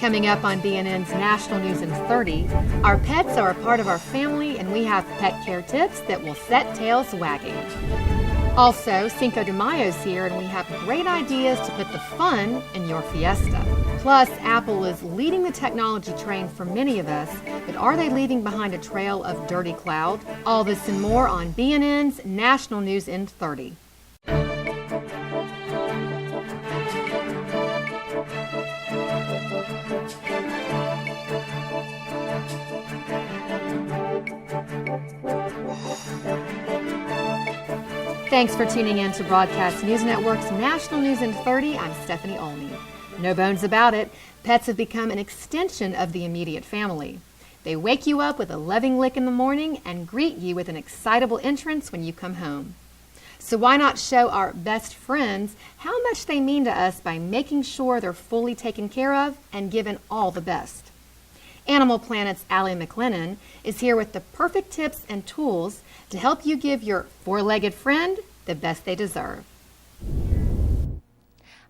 Coming up on BNN's National News in 30, our pets are a part of our family and we have pet care tips that will set tails wagging. Also, Cinco de Mayo's here and we have great ideas to put the fun in your fiesta. Plus, Apple is leading the technology train for many of us, but are they leaving behind a trail of dirty cloud? All this and more on BNN's National News in 30. Thanks for tuning in to Broadcast News Network's National News in 30. I'm Stephanie Olney. No bones about it, pets have become an extension of the immediate family. They wake you up with a loving lick in the morning and greet you with an excitable entrance when you come home. So why not show our best friends how much they mean to us by making sure they're fully taken care of and given all the best? Animal Planet's Allie McLennan is here with the perfect tips and tools to help you give your four-legged friend the best they deserve.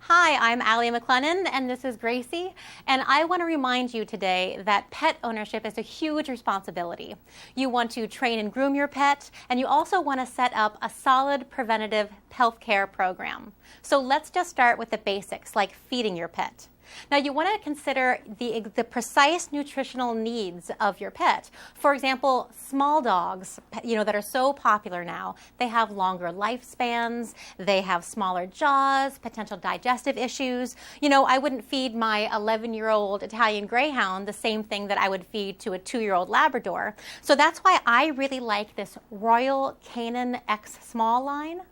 Hi, I'm Allie McLennan, and this is Gracie, and I want to remind you today that pet ownership is a huge responsibility. You want to train and groom your pet, and you also want to set up a solid preventative health care program. So let's just start with the basics, like feeding your pet. Now, you want to consider the precise nutritional needs of your pet. For example, small dogs, that are so popular now, they have longer lifespans, they have smaller jaws, potential digestive issues. I wouldn't feed my 11-year-old Italian Greyhound the same thing that I would feed to a 2-year-old Labrador. So that's why I really like this Royal Canin X Small line.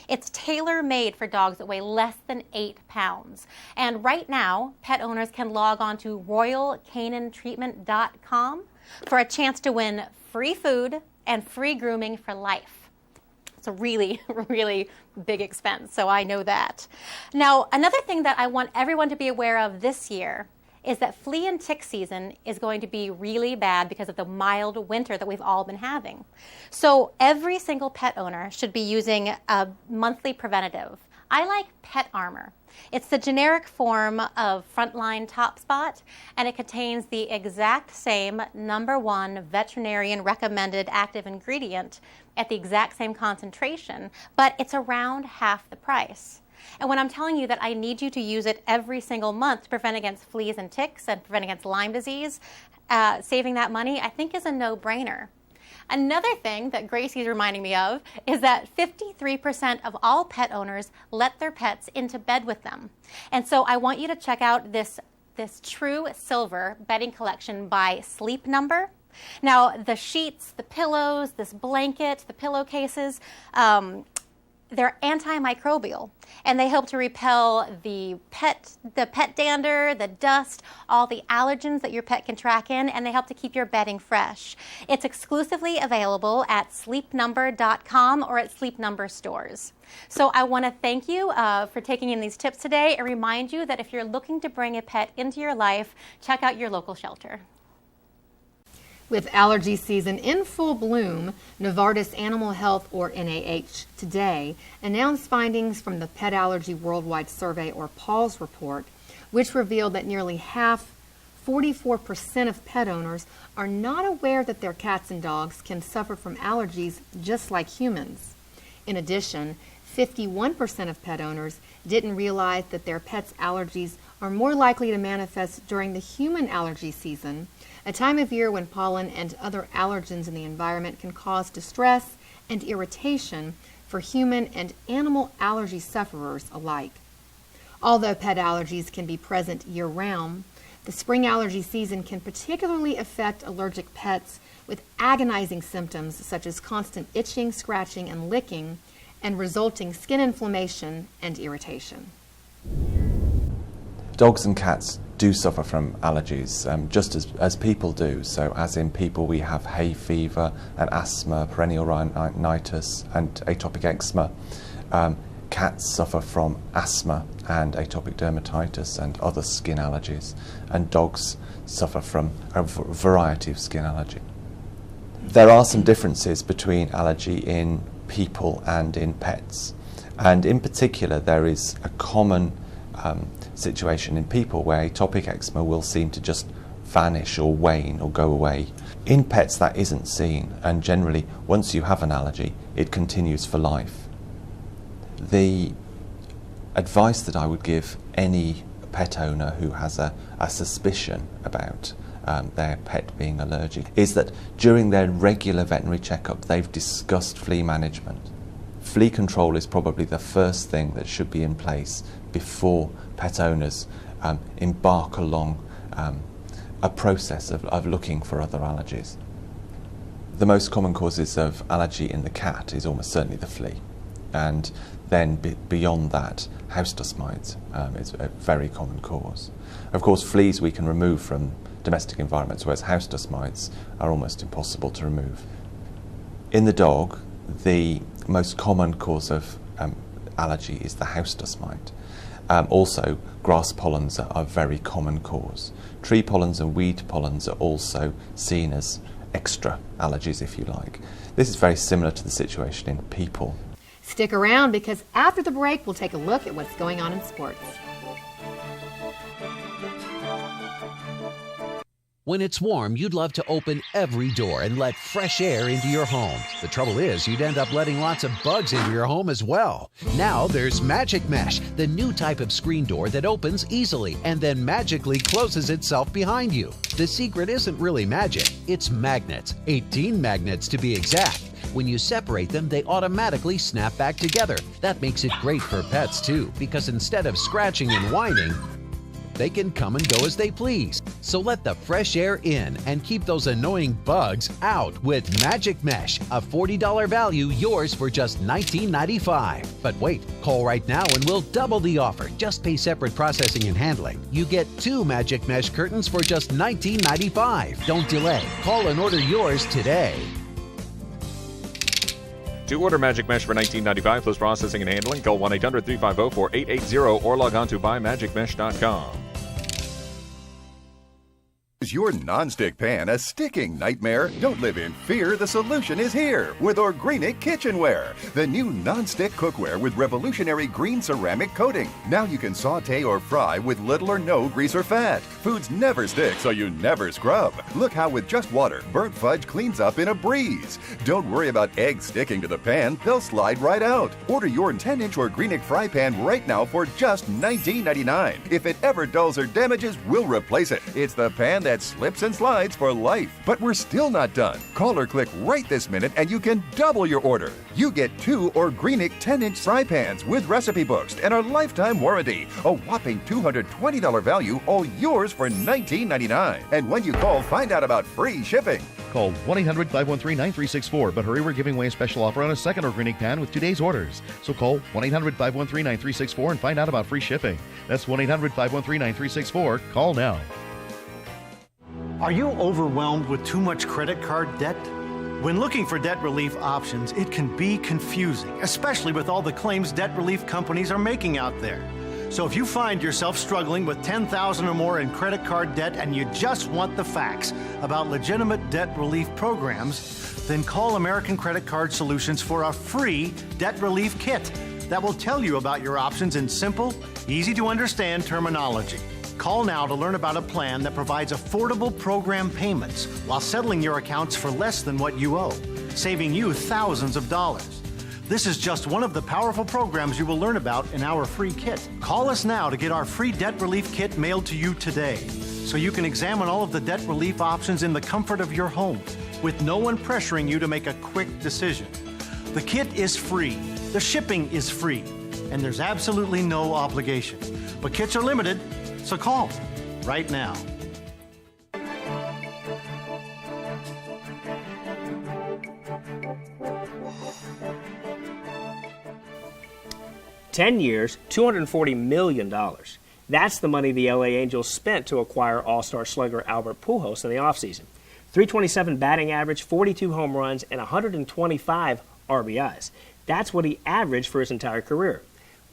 It's tailor-made for dogs that weigh less than 8 pounds. And right now, pet owners can log on to royalcanintreatment.com for a chance to win free food and free grooming for life. It's a really, really big expense, so I know that. Now, another thing that I want everyone to be aware of this year is that flea and tick season is going to be really bad because of the mild winter that we've all been having. So every single pet owner should be using a monthly preventative. I like Pet Armor. It's the generic form of Frontline Top Spot, and it contains the exact same #1 veterinarian recommended active ingredient at the exact same concentration, but it's around half the price. And when I'm telling you that I need you to use it every single month to prevent against fleas and ticks and prevent against Lyme disease, saving that money, I think is a no-brainer. Another thing that Gracie's reminding me of is that 53% of all pet owners let their pets into bed with them. And so I want you to check out this True Silver bedding collection by Sleep Number. Now, the sheets, the pillows, this blanket, the pillowcases, they're antimicrobial, and they help to repel the pet dander, the dust, all the allergens that your pet can track in, and they help to keep your bedding fresh. It's exclusively available at sleepnumber.com or at Sleep Number stores. So I want to thank you for taking in these tips today and remind you that if you're looking to bring a pet into your life, check out your local shelter. With allergy season in full bloom, Novartis Animal Health, or NAH, today announced findings from the Pet Allergy Worldwide Survey, or PAWS report, which revealed that nearly half, 44% of pet owners, are not aware that their cats and dogs can suffer from allergies just like humans. In addition, 51% of pet owners didn't realize that their pets' allergies are more likely to manifest during the human allergy season, a time of year when pollen and other allergens in the environment can cause distress and irritation for human and animal allergy sufferers alike. Although pet allergies can be present year-round, the spring allergy season can particularly affect allergic pets with agonizing symptoms such as constant itching, scratching, and licking, and resulting skin inflammation and irritation. Dogs and cats do suffer from allergies, just as people do. So as in people, we have hay fever and asthma, perennial rhinitis and atopic eczema. Cats suffer from asthma and atopic dermatitis and other skin allergies. And dogs suffer from a variety of skin allergy. There are some differences between allergy in people and in pets. And in particular, there is a common situation in people where atopic eczema will seem to just vanish or wane or go away. In pets that isn't seen, and generally once you have an allergy it continues for life. The advice that I would give any pet owner who has a suspicion about their pet being allergic is that during their regular veterinary checkup they've discussed flea management. Flea control is probably the first thing that should be in place before pet owners embark along a process of looking for other allergies. The most common causes of allergy in the cat is almost certainly the flea, and then beyond that, house dust mites is a very common cause. Of course, fleas we can remove from domestic environments, whereas house dust mites are almost impossible to remove. In the dog, the most common cause of allergy is the house dust mite. Also, grass pollens are a very common cause. Tree pollens and weed pollens are also seen as extra allergies, if you like. This is very similar to the situation in people. Stick around, because after the break we'll take a look at what's going on in sports. When it's warm, you'd love to open every door and let fresh air into your home. The trouble is, you'd end up letting lots of bugs into your home as well. Now there's Magic Mesh, the new type of screen door that opens easily and then magically closes itself behind you. The secret isn't really magic, it's magnets, 18 magnets to be exact. When you separate them, they automatically snap back together. That makes it great for pets too, because instead of scratching and whining, they can come and go as they please. So let the fresh air in and keep those annoying bugs out with Magic Mesh, a $40 value, yours for just $19.95. But wait, call right now and we'll double the offer. Just pay separate processing and handling. You get 2 Magic Mesh curtains for just $19.95. Don't delay. Call and order yours today. To order Magic Mesh for $19.95 plus processing and handling, call 1-800-350-4880 or log on to buymagicmesh.com. Is your non-stick pan a sticking nightmare? Don't live in fear. The solution is here with Organic Kitchenware, the new non-stick cookware with revolutionary green ceramic coating. Now you can saute or fry with little or no grease or fat. Foods never stick, so you never scrub. Look how with just water, burnt fudge cleans up in a breeze. Don't worry about eggs sticking to the pan. They'll slide right out. Order your 10-inch Organic fry pan right now for just $19.99. If it ever dulls or damages, we'll replace it. It's the pan that slips and slides for life. But we're still not done. Call or click right this minute and you can double your order. You get 2 Organic 10-inch fry pans with recipe books and our lifetime warranty. A whopping $220 value, all yours for $19.99. And when you call, find out about free shipping. Call 1-800-513-9364, but hurry, we're giving away a special offer on a second Organic pan with today's orders. So call 1-800-513-9364 and find out about free shipping. That's 1-800-513-9364. Call now. Are you overwhelmed with too much credit card debt? When looking for debt relief options, it can be confusing, especially with all the claims debt relief companies are making out there. So if you find yourself struggling with $10,000 or more in credit card debt and you just want the facts about legitimate debt relief programs, then call American Credit Card Solutions for a free debt relief kit that will tell you about your options in simple, easy-to-understand terminology. Call now to learn about a plan that provides affordable program payments while settling your accounts for less than what you owe, saving you thousands of dollars. This is just one of the powerful programs you will learn about in our free kit. Call us now to get our free debt relief kit mailed to you today, so you can examine all of the debt relief options in the comfort of your home, with no one pressuring you to make a quick decision. The kit is free, the shipping is free, and there's absolutely no obligation. But kits are limited, so call right now. $10 years, $240 million. That's the money the LA Angels spent to acquire all-star slugger Albert Pujols in the offseason. .327 batting average, 42 home runs, and 125 RBIs. That's what he averaged for his entire career.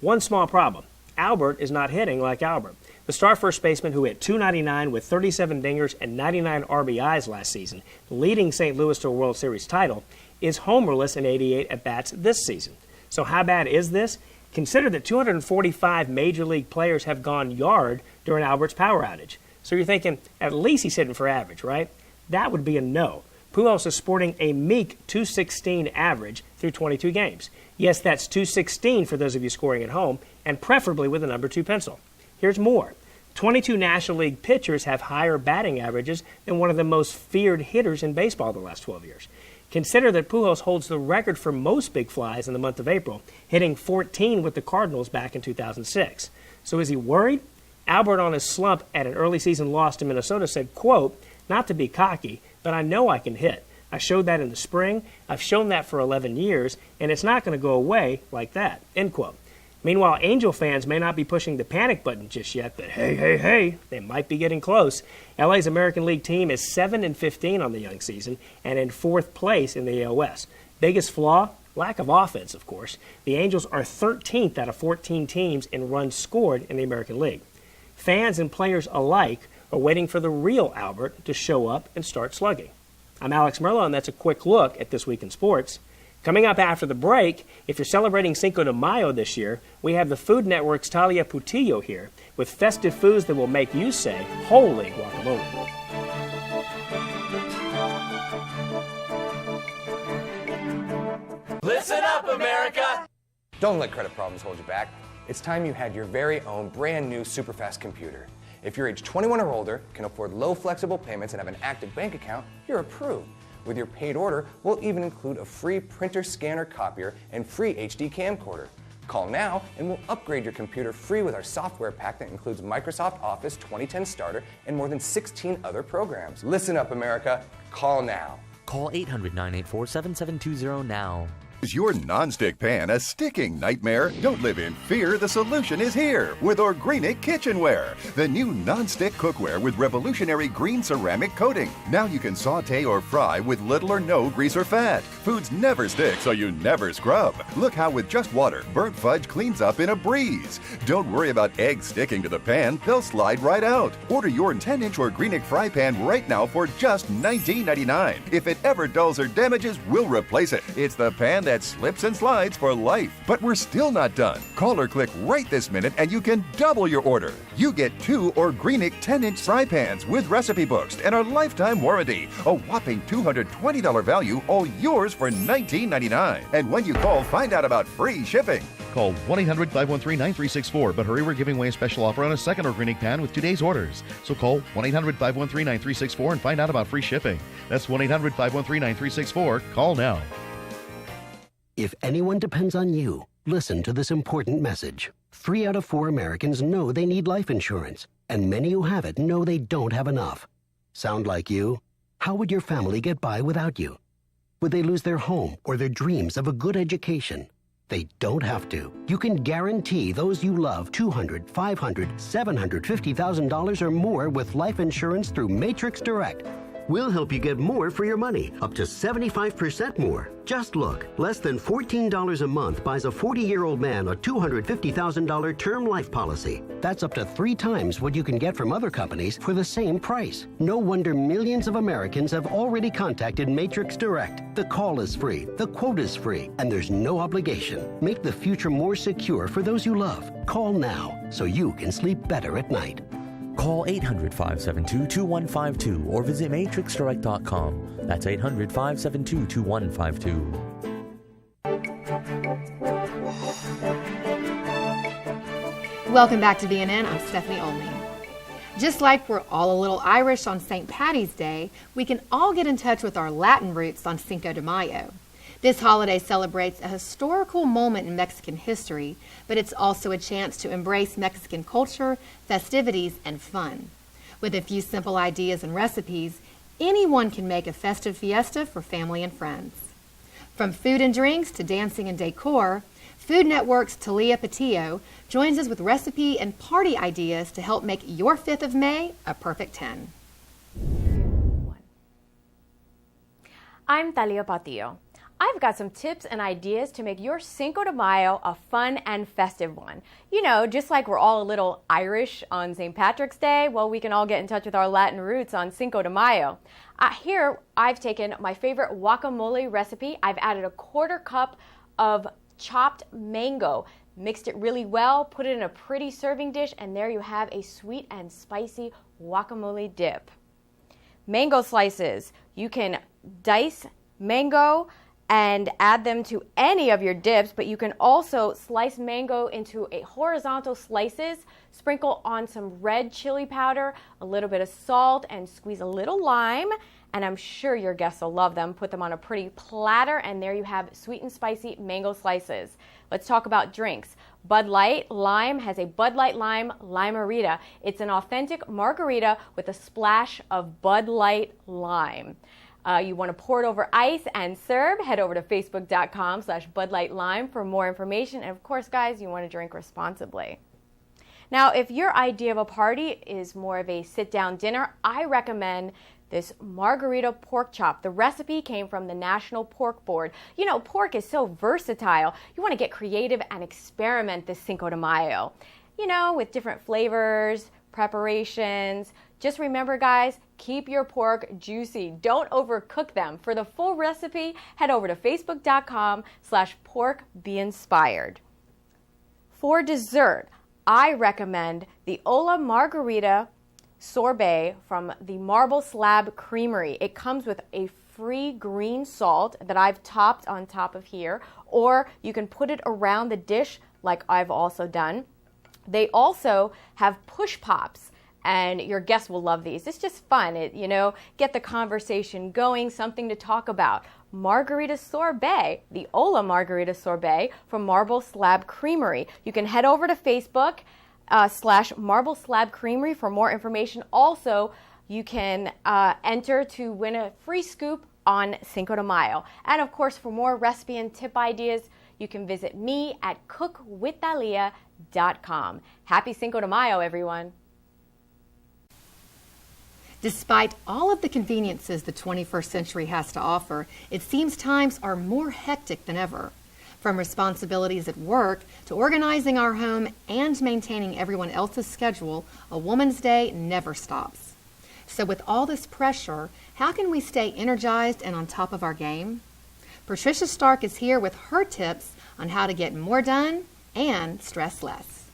One small problem. Albert is not hitting like Albert. The star first baseman who hit .299 with 37 dingers and 99 RBIs last season, leading St. Louis to a World Series title, is homerless in 88 at-bats this season. So how bad is this? Consider that 245 Major League players have gone yard during Albert's power outage. So you're thinking, at least he's hitting for average, right? That would be a no. Pujols is sporting a meek .216 average through 22 games. Yes, that's .216 for those of you scoring at home, and preferably with a number 2 pencil. Here's more. 22 National League pitchers have higher batting averages than one of the most feared hitters in baseball the last 12 years. Consider that Pujols holds the record for most big flies in the month of April, hitting 14 with the Cardinals back in 2006. So is he worried? Albert, on his slump at an early season loss to Minnesota, said, quote, "Not to be cocky, but I know I can hit. I showed that in the spring. I've shown that for 11 years, and it's not going to go away like that," end quote. Meanwhile, Angel fans may not be pushing the panic button just yet, but hey, they might be getting close. LA's American League team is 7-15 on the young season and in 4th place in the AL West. Biggest flaw? Lack of offense, of course. The Angels are 13th out of 14 teams in runs scored in the American League. Fans and players alike are waiting for the real Albert to show up and start slugging. I'm Alex Merlo, and that's a quick look at This Week in Sports. Coming up after the break, if you're celebrating Cinco de Mayo this year, we have the Food Network's Talia Putillo here with festive foods that will make you say, "Holy guacamole." Listen up, America! Don't let credit problems hold you back. It's time you had your very own brand new Superfast computer. If you're age 21 or older, can afford low flexible payments, and have an active bank account, you're approved. With your paid order, we'll even include a free printer, scanner, copier, and free HD camcorder. Call now and we'll upgrade your computer free with our software pack that includes Microsoft Office 2010 Starter and more than 16 other programs. Listen up, America. Call now. Call 800-984-7720 now. Is your nonstick pan a sticking nightmare? Don't live in fear. The solution is here with Organic Kitchenware, the new nonstick cookware with revolutionary green ceramic coating. Now you can saute or fry with little or no grease or fat. Foods never stick, so you never scrub. Look how with just water, burnt fudge cleans up in a breeze. Don't worry about eggs sticking to the pan. They'll slide right out. Order your 10-inch Organic fry pan right now for just $19.99. If it ever dulls or damages, we'll replace it. It's the pan that slips and slides for life. But we're still not done. Call or click right this minute and you can double your order. You get 2 Organic 10-inch fry pans with recipe books and a lifetime warranty. A whopping $220 value, all yours for $19.99. And when you call, find out about free shipping. Call 1-800-513-9364, but hurry, we're giving away a special offer on a second Organic pan with today's orders. So call 1-800-513-9364 and find out about free shipping. That's 1-800-513-9364. Call now. If anyone depends on you, listen to this important message. 3 out of 4 Americans know they need life insurance, and many who have it know they don't have enough. Sound like you? How would your family get by without you? Would they lose their home or their dreams of a good education? They don't have to. You can guarantee those you love $200,000, $500,000, $750,000 or more with life insurance through Matrix Direct. We'll help you get more for your money, up to 75% more. Just look, less than $14 a month buys a 40-year-old man a $250,000 term life policy. That's up to 3 times what you can get from other companies for the same price. No wonder millions of Americans have already contacted Matrix Direct. The call is free, the quote is free, and there's no obligation. Make the future more secure for those you love. Call now so you can sleep better at night. Call 800-572-2152 or visit matrixdirect.com. That's 800-572-2152. Welcome back to BNN. I'm Stephanie Olney. Just like we're all a little Irish on St. Paddy's Day, we can all get in touch with our Latin roots on Cinco de Mayo. This holiday celebrates a historical moment in Mexican history, but it's also a chance to embrace Mexican culture, festivities, and fun. With a few simple ideas and recipes, anyone can make a festive fiesta for family and friends. From food and drinks to dancing and decor, Food Network's Talia Putillo joins us with recipe and party ideas to help make your 5th of May a perfect 10. I'm Talia Putillo. I've got some tips and ideas to make your Cinco de Mayo a fun and festive one. You know, just like we're all a little Irish on St. Patrick's Day, well, we can all get in touch with our Latin roots on Cinco de Mayo. Here, I've taken my favorite guacamole recipe. I've added a 1/4 cup of chopped mango. Mixed it really well, put it in a pretty serving dish, and there you have a sweet and spicy guacamole dip. Mango slices. You can dice mango and add them to any of your dips, but you can also slice mango into a horizontal slices, sprinkle on some red chili powder, a little bit of salt, and squeeze a little lime, and I'm sure your guests will love them. Put them on a pretty platter, and there you have sweet and spicy mango slices. Let's talk about drinks. Bud Light Lime has a Bud Light Lime Lime-A-Rita. It's an authentic margarita with a splash of Bud Light Lime. You want to pour it over ice and serve. Head over to facebook.com/BudLightLime for more information. And of course, guys, you want to drink responsibly. Now, if your idea of a party is more of a sit-down dinner, I recommend this margarita pork chop. The recipe came from the National Pork Board. You know, pork is so versatile. You want to get creative and experiment this Cinco de Mayo. You know, with different flavors, preparations. Just remember, guys, keep your pork juicy. Don't overcook them. For the full recipe, head over to facebook.com/porkbeinspired. For dessert, I recommend the Ola Margarita Sorbet from the Marble Slab Creamery. It comes with a free green salt that I've topped on top of here, or you can put it around the dish like I've also done. They also have push pops, and your guests will love these. It's just fun. Get the conversation going, something to talk about. Margarita Sorbet, the Ola Margarita Sorbet from Marble Slab Creamery. You can head over to Facebook /Marble Slab Creamery for more information. Also, you can enter to win a free scoop on Cinco de Mayo. And of course, for more recipe and tip ideas, you can visit me at cookwiththalia.com. Happy Cinco de Mayo, everyone. Despite all of the conveniences the 21st century has to offer, it seems times are more hectic than ever. From responsibilities at work to organizing our home and maintaining everyone else's schedule, a woman's day never stops. So with all this pressure, how can we stay energized and on top of our game? Patricia Stark is here with her tips on how to get more done and stress less.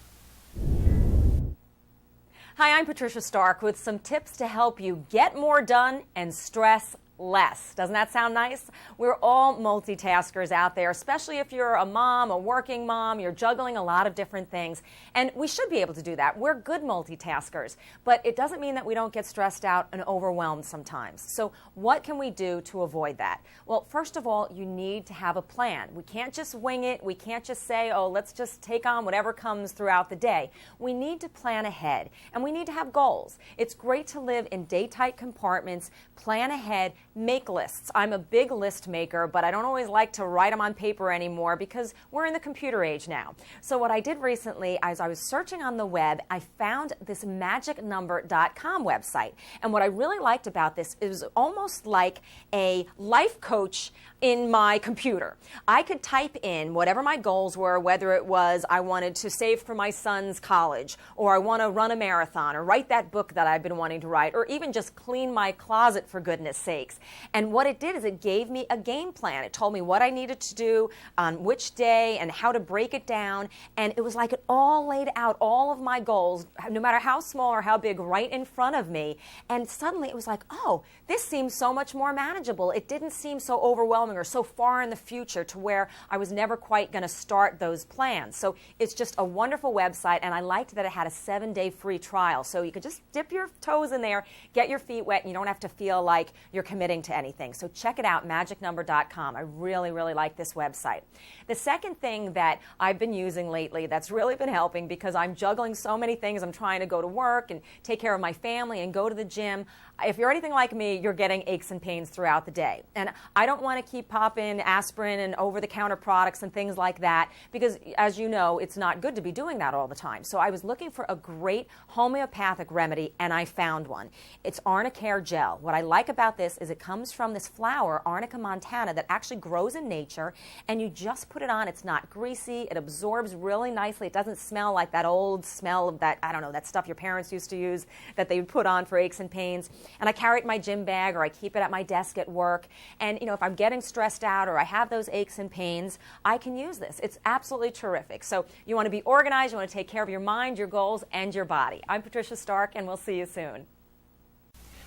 Hi, I'm Patricia Stark with some tips to help you get more done and stress less. Doesn't that sound nice? We're all multitaskers out there, especially if you're a mom, a working mom, you're juggling a lot of different things. And we should be able to do that. We're good multitaskers. But it doesn't mean that we don't get stressed out and overwhelmed sometimes. So what can we do to avoid that? Well, first of all, you need to have a plan. We can't just wing it. We can't just say, oh, let's just take on whatever comes throughout the day. We need to plan ahead, and we need to have goals. It's great to live in day-tight compartments, plan ahead, make lists. I'm a big list maker, but I don't always like to write them on paper anymore because we're in the computer age now. So what I did recently, as I was searching on the web, I found this magicnumber.com website. And what I really liked about this, it was almost like a life coach in my computer. I could type in whatever my goals were, whether it was I wanted to save for my son's college, or I want to run a marathon, or write that book that I've been wanting to write, or even just clean my closet for goodness sakes. And what it did is it gave me a game plan. It told me what I needed to do on which day and how to break it down. And it was like it all laid out all of my goals, no matter how small or how big, right in front of me. And suddenly it was like, oh, this seems so much more manageable. It didn't seem so overwhelming or so far in the future to where I was never quite going to start those plans. So it's just a wonderful website, and I liked that it had a 7-day free trial. So you could just dip your toes in there, get your feet wet, and you don't have to feel like you're committing to anything. So check it out, magicnumber.com. I really, really like this website. The second thing that I've been using lately that's really been helping, because I'm juggling so many things, I'm trying to go to work and take care of my family and go to the gym. If you're anything like me, you're getting aches and pains throughout the day. And I don't want to keep popping aspirin and over-the-counter products and things like that, because as you know, it's not good to be doing that all the time. So I was looking for a great homeopathic remedy, and I found one. It's Arnicare Gel. What I like about this is it comes from this flower, Arnica montana, that actually grows in nature, and you just put it on. It's not greasy. It absorbs really nicely. It doesn't smell like that old smell of that, I don't know, that stuff your parents used to use that they would put on for aches and pains. and I carry it in my gym bag or I keep it at my desk at work. And, if I'm getting stressed out or I have those aches and pains, I can use this. It's absolutely terrific. So you want to be organized, you want to take care of your mind, your goals, and your body. I'm Patricia Stark, and we'll see you soon.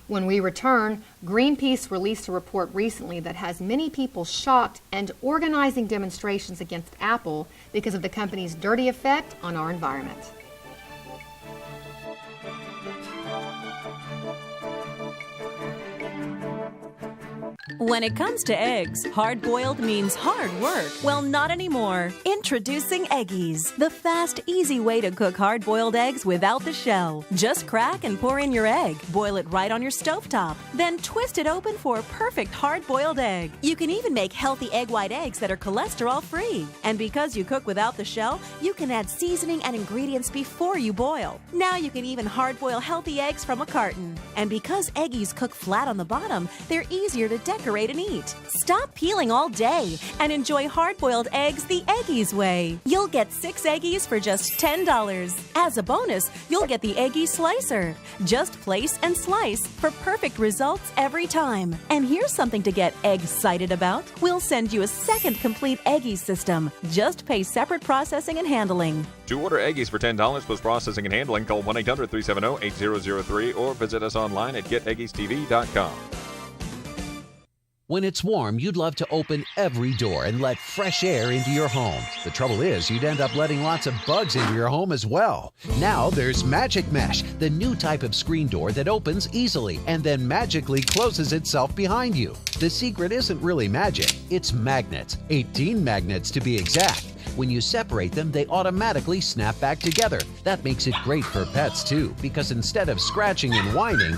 When we return, Greenpeace released a report recently that has many people shocked and organizing demonstrations against Apple because of the company's dirty effect on our environment. When it comes to eggs, hard-boiled means hard work. Well, not anymore. Introducing Eggies, the fast, easy way to cook hard-boiled eggs without the shell. Just crack and pour in your egg. Boil it right on your stovetop. Then twist it open for a perfect hard-boiled egg. You can even make healthy egg white eggs that are cholesterol-free. And because you cook without the shell, you can add seasoning and ingredients before you boil. Now you can even hard-boil healthy eggs from a carton. And because Eggies cook flat on the bottom, they're easier to decorate and eat. Stop peeling all day and enjoy hard-boiled eggs the Eggies way. You'll get 6 Eggies for just $10. As a bonus, you'll get the Eggie Slicer. Just place and slice for perfect results every time. And here's something to get egg-cited about. We'll send you a second complete Eggie system. Just pay separate processing and handling. To order Eggies for $10 plus processing and handling, call 1-800-370-8003 or visit us online at geteggiestv.com. When it's warm, you'd love to open every door and let fresh air into your home. The trouble is, you'd end up letting lots of bugs into your home as well. Now there's Magic Mesh, the new type of screen door that opens easily and then magically closes itself behind you. The secret isn't really magic, it's magnets, 18 magnets to be exact. When you separate them, they automatically snap back together. That makes it great for pets too, because instead of scratching and whining,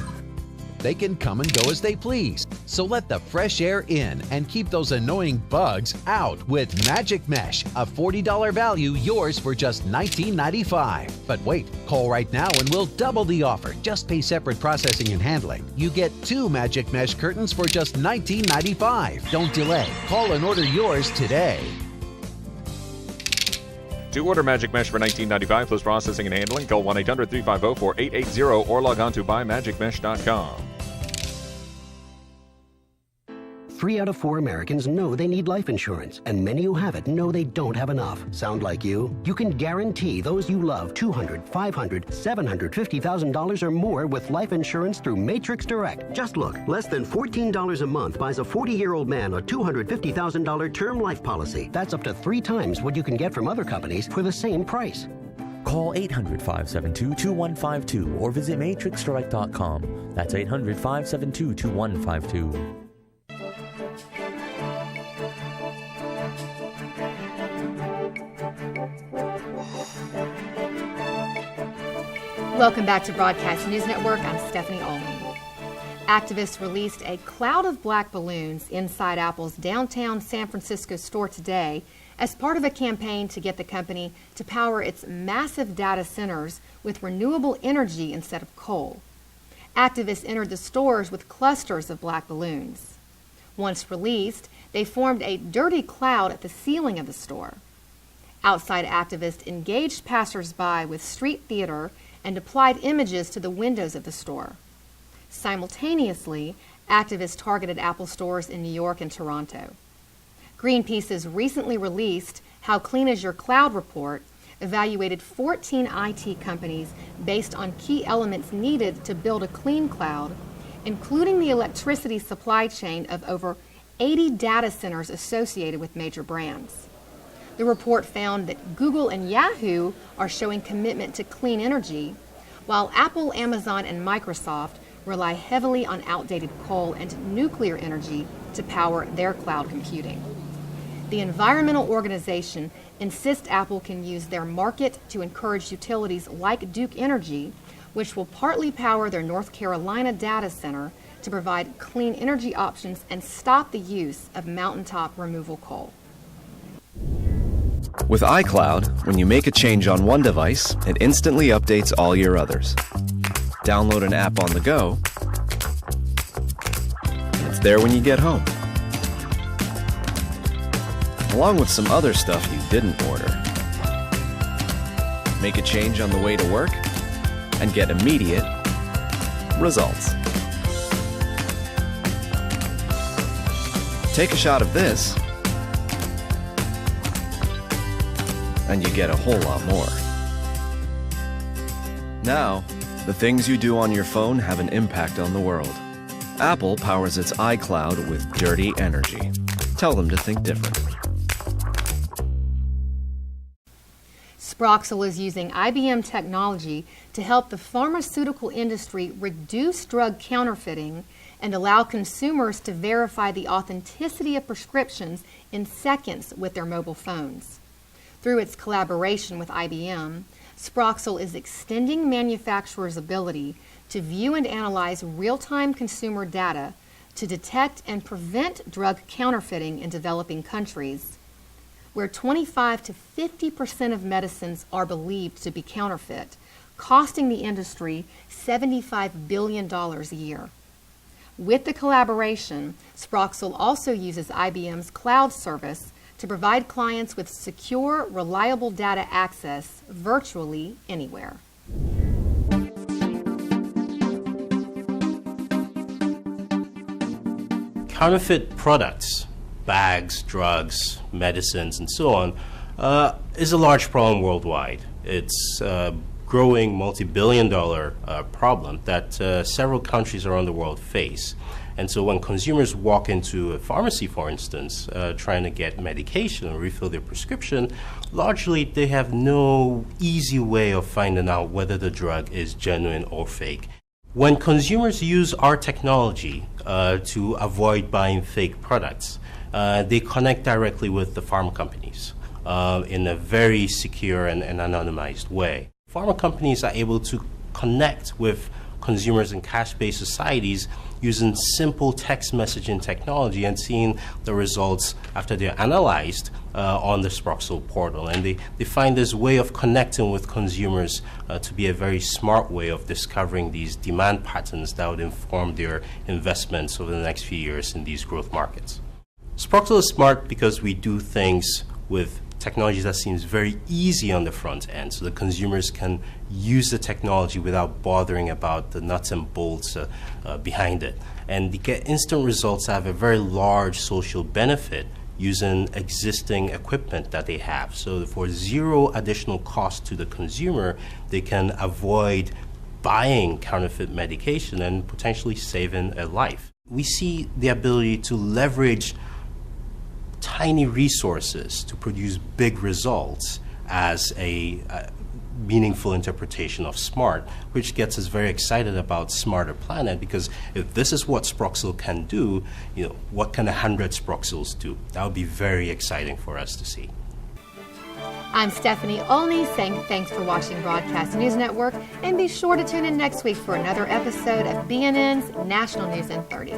they can come and go as they please. So let the fresh air in and keep those annoying bugs out with Magic Mesh, a $40 value, yours for just $19.95. But wait, call right now and we'll double the offer. Just pay separate processing and handling. You get 2 Magic Mesh curtains for just $19.95. Don't delay. Call and order yours today. To order Magic Mesh for $19.95 plus processing and handling, call 1-800-350-4880 or log on to buymagicmesh.com. 3 out of 4 Americans know they need life insurance, and many who have it know they don't have enough. Sound like you? You can guarantee those you love $200,000, $500,000, $750,000 or more with life insurance through Matrix Direct. Just look, less than $14 a month buys a 40-year-old man a $250,000 term life policy. That's up to 3 times what you can get from other companies for the same price. Call 800-572-2152 or visit matrixdirect.com. That's 800-572-2152. Welcome back to Broadcast News Network. I'm Stephanie Allman. Activists released a cloud of black balloons inside Apple's downtown San Francisco store today as part of a campaign to get the company to power its massive data centers with renewable energy instead of coal. Activists entered the stores with clusters of black balloons. Once released, they formed a dirty cloud at the ceiling of the store. Outside activists engaged passers-by with street theater and applied images to the windows of the store. Simultaneously, activists targeted Apple stores in New York and Toronto. Greenpeace's recently released How Clean Is Your Cloud report evaluated 14 IT companies based on key elements needed to build a clean cloud, including the electricity supply chain of over 80 data centers associated with major brands. The report found that Google and Yahoo are showing commitment to clean energy, while Apple, Amazon, and Microsoft rely heavily on outdated coal and nuclear energy to power their cloud computing. The environmental organization insists Apple can use their market to encourage utilities like Duke Energy, which will partly power their North Carolina data center, to provide clean energy options and stop the use of mountaintop removal coal. With iCloud, when you make a change on one device, it instantly updates all your others. Download an app on the go, and it's there when you get home. Along with some other stuff you didn't order. Make a change on the way to work, and get immediate results. Take a shot of this, and you get a whole lot more. Now, the things you do on your phone have an impact on the world. Apple powers its iCloud with dirty energy. Tell them to think differently. Sproxel is using IBM technology to help the pharmaceutical industry reduce drug counterfeiting and allow consumers to verify the authenticity of prescriptions in seconds with their mobile phones. Through its collaboration with IBM, Sproxel is extending manufacturers' ability to view and analyze real-time consumer data to detect and prevent drug counterfeiting in developing countries, where 25 to 50% of medicines are believed to be counterfeit, costing the industry $75 billion a year. With the collaboration, Sproxel also uses IBM's cloud service to provide clients with secure, reliable data access virtually anywhere. Counterfeit products, bags, drugs, medicines, and so on, is a large problem worldwide. It's a growing multi-billion-dollar problem that several countries around the world face. And so when consumers walk into a pharmacy, for instance, trying to get medication or refill their prescription, largely they have no easy way of finding out whether the drug is genuine or fake. When consumers use our technology to avoid buying fake products, they connect directly with the pharma companies in a very secure and anonymized way. Pharma companies are able to connect with consumers in cash-based societies using simple text messaging technology and seeing the results after they're analyzed on the Sproxel portal. And they find this way of connecting with consumers to be a very smart way of discovering these demand patterns that would inform their investments over the next few years in these growth markets. Sproxel is smart because we do things with technology that seems very easy on the front end, so the consumers can use the technology without bothering about the nuts and bolts behind it. And they get instant results that have a very large social benefit using existing equipment that they have. So for zero additional cost to the consumer, they can avoid buying counterfeit medication and potentially saving a life. We see the ability to leverage tiny resources to produce big results as a meaningful interpretation of smart, which gets us very excited about Smarter Planet, because if this is what Sproxel can do, what can 100 Sproxels do? That would be very exciting for us to see. I'm Stephanie Olney saying thanks for watching Broadcast News Network, and be sure to tune in next week for another episode of BNN's National News in 30.